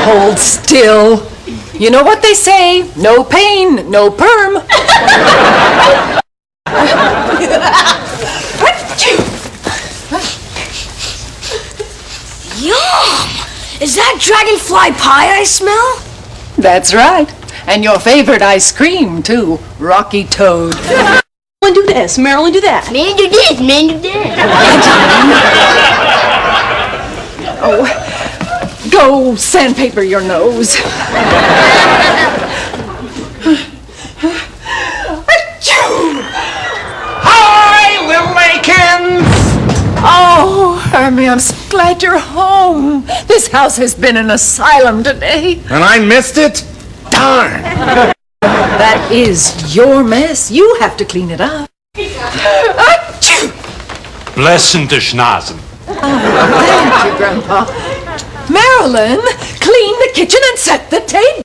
Hold still. You know what they say, no pain, no perm. Yum! Is that dragonfly pie I smell? That's right. And your favorite ice cream, too, Rocky Toad. Marilyn, do this. Marilyn, do that. Man, do this, man, do that. Oh, go sandpaper your nose. Hi, little Lakins! Oh, Hermie, I'm so glad you're home. This house has been an asylum today. And I missed it? Darn! That is your mess. You have to clean it up. Achoo! Blessende Schnasen. Thank you, Grandpa. Marilyn, clean the kitchen and set the table.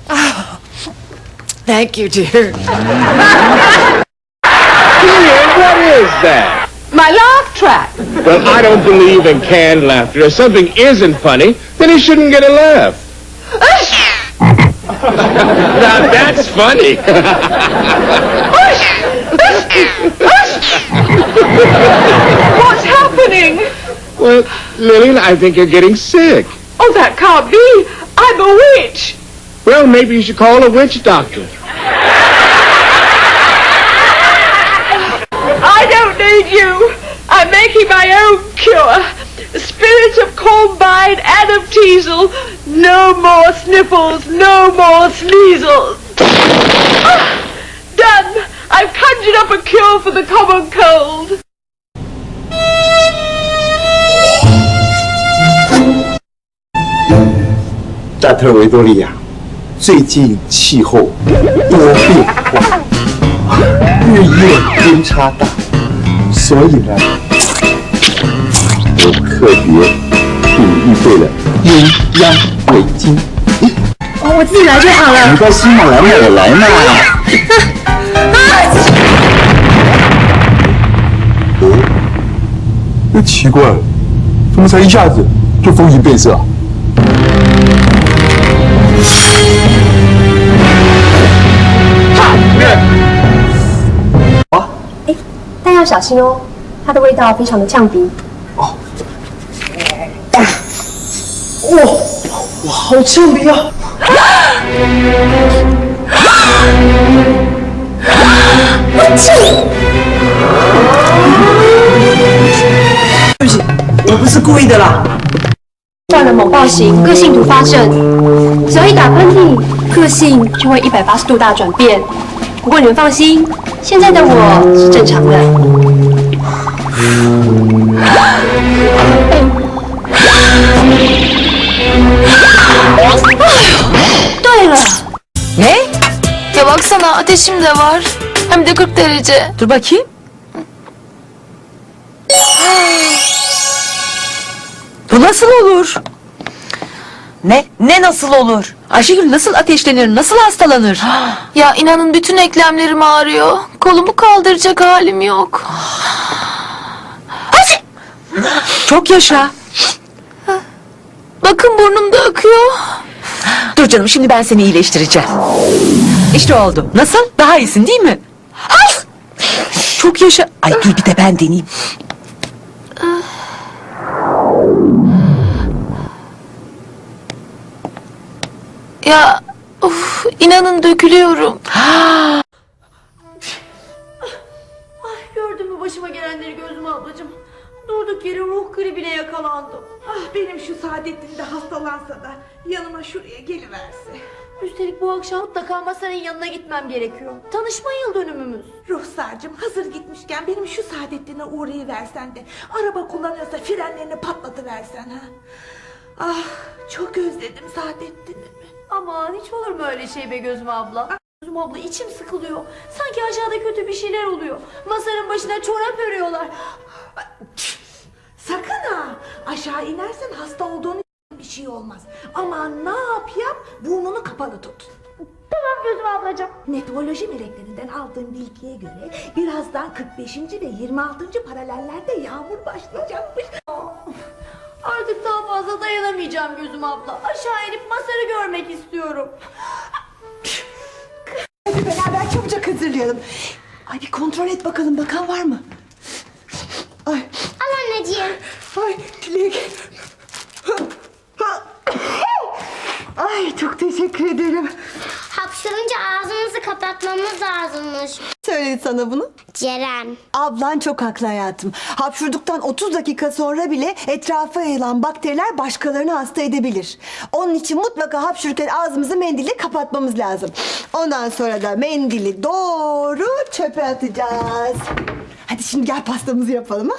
Oh, thank you, dear. What is that? My laugh track. Well, I don't believe in canned laughter. If something isn't funny, then he shouldn't get a laugh. Now that's funny. What's happening? Well, Lillian, I think you're getting sick. Oh, that can't be. I'm a witch. Well, maybe you should call a witch doctor. I don't need you. I'm making my own cure. Spirits of Combine and of Teasel. No more sniffles, no more sneezels. Done. I've conjured up a cure for the common cold. 扎特维多利亚，最近气候多变化，日夜温差大，所以呢，我特别给你预备了鸳鸯围巾。哦，我自己来就好了。没关系嘛，来嘛，我来嘛。奇怪了，怎么才一下子就风云变色啊？ 但要小心哦，它的味道非常的呛鼻。哦，哇，好呛鼻啊！对不起，我不是故意的啦。患了猛暴型个性突发症，只要一打喷嚏，个性就会180度大转变。不过你们放心，现在的我是正常的。对了， Ne? ya baksana ateşim de var. Hem de 40 derece. Dur bakayım. Bu nasıl olur? Ne nasıl olur? Ayşegül nasıl ateşlenir, nasıl hastalanır? Ya inanın bütün eklemlerim ağrıyor. Kolumu kaldıracak halim yok. Çok yaşa. Bakın burnumda akıyor. Dur canım, şimdi ben seni iyileştireceğim. İşte oldu. Nasıl? Daha iyisin değil mi? Çok yaşa. Ay dur bir de ben deneyeyim. Ya of, inanın dökülüyorum. Ay, gördün mü başıma gelenleri Gözüm ablacığım? Durduk yere ruh gribine yakalandım. Ah, benim şu Saadettin de hastalansa da yanıma şuraya geliverse. Üstelik bu akşam mutlaka Masar'ın yanına gitmem gerekiyor. Tanışma yıl dönümümüz. Ruhsarcığım, hazır gitmişken benim şu Saadettin'e uğrayıversen de araba kullanıyorsa frenlerini patlatıversen ha. Ah, çok özledim Saadettin'imi. Aman hiç olur mu öyle şey be Gözüm abla? Gözüm abla içim sıkılıyor. Sanki aşağıda kötü bir şeyler oluyor. Masar'ın başına çorap örüyorlar. Sakın ha, aşağı inersen hasta olduğunu bir şey olmaz. Ama ne yap burnunu kapalı tut. Tamam Gözüm ablacığım. Meteoroloji meleklerinden aldığım bilgiye göre birazdan 45. ve 26. paralellerde yağmur başlayacakmış. dayanamayacağım Gözüm abla. Aşağı inip Masar'ı görmek istiyorum. Hadi beraber çabucak hazırlayalım. Ay bir kontrol et bakalım, bakan var mı? Ay. Al anneciğim. Ay Dilek. Ay çok teşekkür ederim. Hapşırınca ağzımızı kapatmamız lazımmış. Söyledi sana bunu. Ceren. Ablan çok haklı hayatım. Hapşurduktan 30 dakika sonra bile etrafa yayılan bakteriler başkalarını hasta edebilir. Onun için mutlaka hapşururken ağzımızı mendille kapatmamız lazım. Ondan sonra da mendili doğru çöpe atacağız. Hadi şimdi gel pastamızı yapalım ha.